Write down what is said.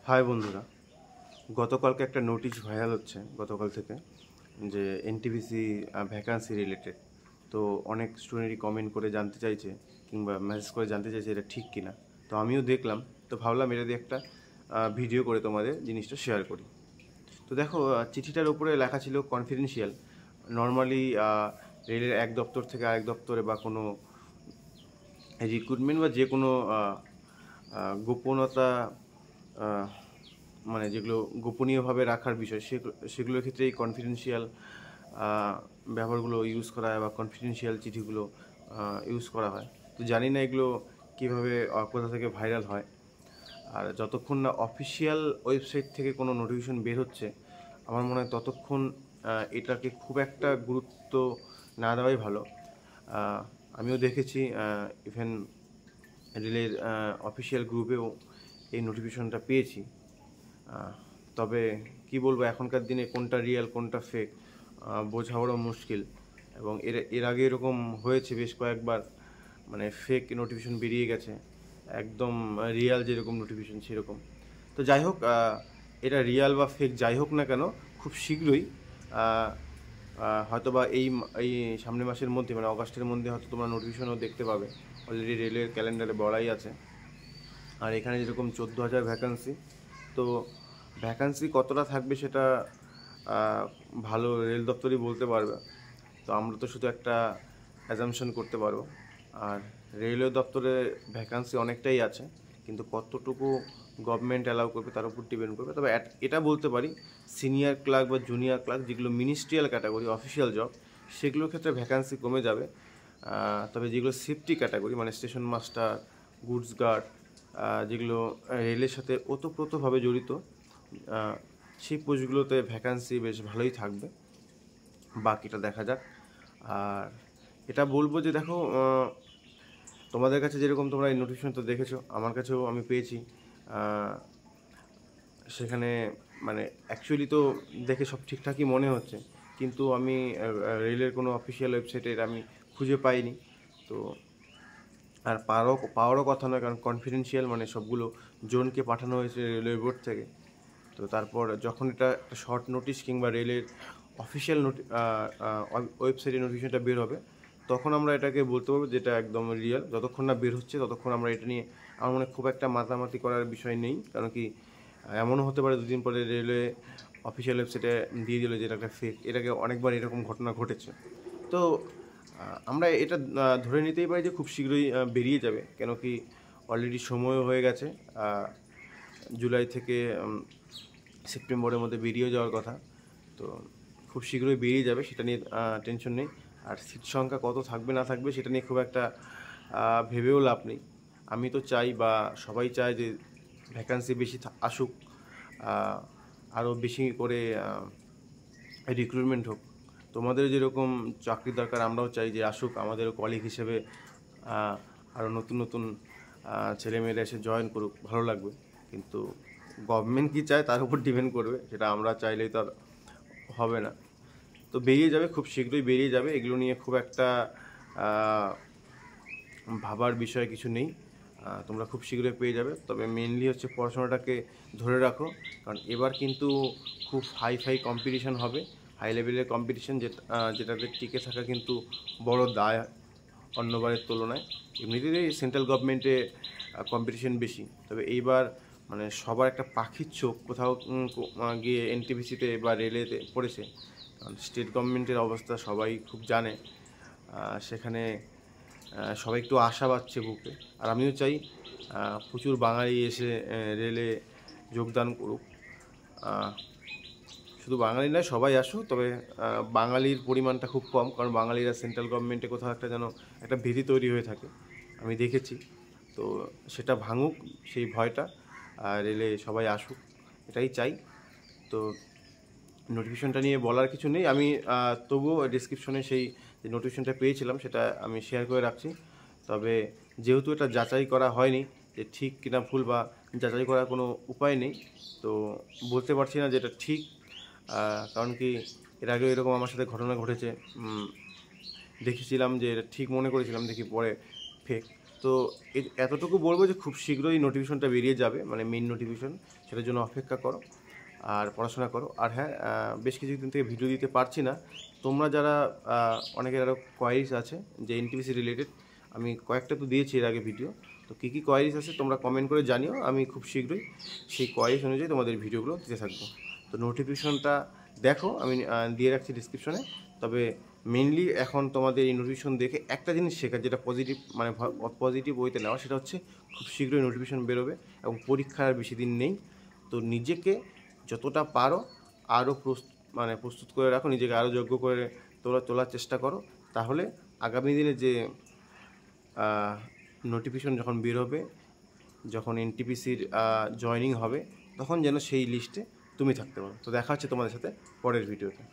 High বন্ধুরা, গতকালকে একটা নোটিশ ভাইরাল হচ্ছে গতকাল থেকে যে এনটিপিসি ভ্যাকান্সি রিলেটেড। তো অনেক স্টুডেন্টই কমেন্ট করে জানতে চাইছে কিংবা মেসেজ করে জানতে চাইছে এটা ঠিক কিনা। তো আমিও দেখলাম, তো ভাবলাম এটা দিয়ে একটা ভিডিও করে তোমাদের জিনিসটা শেয়ার করি। তো দেখো, চিঠিটার উপরে লেখা ছিল কনফিডেন্সিয়াল। নর্মালি রেলের এক দপ্তর থেকে আরেক দপ্তরে বা কোনো রিক্রুটমেন্ট বা যে কোনো গোপনতা, মানে যেগুলো গোপনীয়ভাবে রাখার বিষয় সেগুলোর ক্ষেত্রে এই কনফিডেন্সিয়াল ব্যবহারগুলো ইউজ করা হয় বা কনফিডেন্সিয়াল চিঠিগুলো ইউজ করা হয়। তো জানি না এগুলো কীভাবে কোথা থেকে ভাইরাল হয়। আর যতক্ষণ না অফিসিয়াল ওয়েবসাইট থেকে কোনো নোটিফিকেশন বের হচ্ছে, আমার মনে হয় ততক্ষণ এটাকে খুব একটা গুরুত্ব না দেওয়াই ভালো। আমিও দেখেছি ইভেন রেলের অফিসিয়াল গ্রুপেও এই নোটিফিকেশনটা পেয়েছি। তবে কি বলবো, এখনকার দিনে কোনটা রিয়েল কোনটা ফেক বোঝা বড় মুশকিল। এবং এর আগে এরকম হয়েছে বেশ কয়েকবার, মানে ফেক নোটিফিকেশন বেরিয়ে গেছে, একদম রিয়াল যেরকম নোটিফিকেশন সেরকম। তো যাই হোক, এটা রিয়াল বা ফেক যাই হোক না কেন, খুব শীঘ্রই হয়তো বা এই সামনের মাসের মধ্যে, মানে অগাস্টের মধ্যে হয়তো তোমরা নোটিফিকেশনও দেখতে পাবে। অলরেডি রেলের ক্যালেন্ডারে বলাই আছে। আর এখানে যেরকম 14,000 ভ্যাকান্সি, তো ভ্যাকান্সি কতটা থাকবে সেটা ভালো রেল দপ্তরই বলতে পারবে। তো আমরা তো শুধু একটা অ্যাজামশন করতে পারবো। আর রেলওয়ে দপ্তরে ভ্যাকান্সি অনেকটাই আছে, কিন্তু কতটুকু গভর্নমেন্ট অ্যালাউ করবে তার উপর ডিপেন্ড করবে। তবে এটা বলতে পারি, সিনিয়র ক্লার্ক বা জুনিয়র ক্লার্ক যেগুলো মিনিস্ট্রিয়াল ক্যাটাগরি অফিসিয়াল জব, সেগুলোর ক্ষেত্রে ভ্যাকান্সি কমে যাবে। তবে যেগুলো সেফটি ক্যাটাগরি, মানে স্টেশন মাস্টার, গুডস গার্ড, যেগুলো রেলের সাথে ওতপ্রোতভাবে জড়িত, সেই পোস্টগুলোতে ভ্যাকান্সি বেশ ভালোই থাকবে। বাকিটা দেখা যাক। আর এটা বলবো যে দেখো, তোমাদের কাছে যেরকম তোমরা এই নোটিফিকেশন তো দেখেছো, আমার কাছেও আমি পেয়েছি। সেখানে মানে অ্যাকচুয়ালি তো দেখে সব ঠিকঠাকই মনে হচ্ছে, কিন্তু আমি রেলের কোনো অফিসিয়াল ওয়েবসাইটে আমি খুঁজে পাইনি। তো আর পাওয়ারও কথা নয়, কারণ কনফিডেন্সিয়াল, মানে সবগুলো জোনকে পাঠানো হয়েছে রেলওয়ে বোর্ড থেকে। তো তারপর যখন এটা একটা শর্ট নোটিশ কিংবা রেলের অফিসিয়াল ওয়েবসাইটে নোটিফিকেশনটা বের হবে, তখন আমরা এটাকে বলতে পারবো যেটা একদম রিয়েল। যতক্ষণ না বের হচ্ছে ততক্ষণ আমরা এটা নিয়ে আমার মনে খুব একটা মাতামাতি করার বিষয় নেই। কারণ কি, এমনও হতে পারে দুদিন পরে রেলওয়ে অফিসিয়াল ওয়েবসাইটে দিয়ে দিল যে এটা একটা ফেক। এটাকে অনেকবার এরকম ঘটনা ঘটেছে। তো আমরা এটা ধরে নিতেই পারি যে খুব শীঘ্রই বেরিয়ে যাবে, কেন কি অলরেডি সময়ও হয়ে গেছে। জুলাই থেকে সেপ্টেম্বরের মধ্যে বেরিয়ে যাওয়ার কথা। তো খুব শীঘ্রই বেরিয়ে যাবে, সেটা নিয়ে টেনশন নেই। আর সিট সংখ্যা কত থাকবে না থাকবে সেটা নিয়ে খুব একটা ভেবেও লাভ নেই। আমি তো চাই, বা সবাই চায় যে ভ্যাকান্সি বেশি আসুক, আরও বেশি করে রিক্রুটমেন্ট হোক। তোমাদের যেরকম চাকরি দরকার, আমরাও চাই যে আসুক, আমাদেরও কলিগ হিসেবে আরও নতুন নতুন ছেলেমেয়েরা এসে জয়েন করুক, ভালো লাগবে। কিন্তু গভর্নমেন্ট কী চায় তার উপর ডিপেন্ড করবে, সেটা আমরা চাইলেই তো আর হবে না। তো বেরিয়ে যাবে, খুব শীঘ্রই বেরিয়ে যাবে, এগুলো নিয়ে খুব একটা ভাবার বিষয় কিছু নেই। তোমরা খুব শীঘ্রই পেয়ে যাবে। তবে মেনলি হচ্ছে পড়াশোনাটাকে ধরে রাখো, কারণ এবার কিন্তু খুব হাই কম্পিটিশান হবে, হাই লেভেলের কম্পিটিশান, যেটাতে টিকে থাকা কিন্তু বড় দায় অন্যবারের তুলনায়। এমনিতেই সেন্ট্রাল গভর্নমেন্টে কম্পিটিশান বেশি, তবে এইবার মানে সবার একটা পাখির চোখ কোথাও গিয়ে এনটিপিসিতে বা রেলেতে পড়েছে। কারণ স্টেট গভর্নমেন্টের অবস্থা সবাই খুব জানে। সেখানে সবাই একটু আশা পাচ্ছে বুকে। আর আমিও চাই প্রচুর বাঙালি এসে রেলে যোগদান করুক। শুধু বাঙালি নয়, সবাই আসুক, তবে বাঙালির পরিমাণটা খুব কম, কারণ বাঙালিরা সেন্ট্রাল গভর্নমেন্টে কোথাও একটা যেন একটা ভীতি তৈরি হয়ে থাকে, আমি দেখেছি। তো সেটা ভাঙুক সেই ভয়টা, রেলে সবাই আসুক, এটাই চাই। তো নোটিফিকেশনটা নিয়ে বলার কিছু নেই। আমি তবুও ডিসক্রিপশনে সেই যে নোটিফিকেশনটা পেয়েছিলাম সেটা আমি শেয়ার করে রাখছি। তবে যেহেতু এটা যাচাই করা হয়নি যে ঠিক কিনা ভুল, বা যাচাই করার কোনো উপায় নেই, তো বলতে পারছি না যে এটা ঠিক। কারণ কি, এর আগেও এরকম আমার সাথে ঘটনা ঘটেছে, দেখেছিলাম যে এটা ঠিক মনে করেছিলাম, দেখি পরে ফেক। তো এতটুকু বলবো যে খুব শীঘ্রই নোটিফিকেশনটা বেরিয়ে যাবে, মানে মেইন নোটিফিকেশন, সেটার জন্য অপেক্ষা করো আর পড়াশোনা করো। আর হ্যাঁ, বেশ কিছুদিন থেকে ভিডিও দিতে পারছি না। তোমরা যারা অনেকের আরও কোয়ারিজ আছে যে এনটিপিসি রিলেটেড, আমি কয়েকটা তো দিয়েছি এর আগে ভিডিও, তো কী কী কোয়ারিজ আছে তোমরা কমেন্ট করে জানিও, আমি খুব শীঘ্রই সেই কোয়ারিজ অনুযায়ী তোমাদের ভিডিওগুলো দিতে থাকবো। তো নোটিফিকেশনটা দেখো, আমি দিয়ে রাখছি ডিসক্রিপশনে। তবে মেনলি এখন তোমাদের এই নোটিফিকেশন দেখে একটা জিনিস শেখার, যেটা পজিটিভ, মানে পজিটিভ ওয়েতে নেওয়া, সেটা হচ্ছে খুব শীঘ্রই নোটিফিকেশন বেরোবে এবং পরীক্ষার আর বেশি দিন নেই। তো নিজেকে যতটা পারো আরও প্রস্তুত করে রাখো, নিজেকে আরও যোগ্য করে তোলার চেষ্টা করো। তাহলে আগামী দিনে যে নোটিফিকেশন যখন বের হবে, যখন এনটিপিসির জয়েনিং হবে, তখন যেন সেই লিস্টে তুমি থাকতে পারো। তো দেখা হচ্ছে তোমাদের সাথে পরের ভিডিওতে।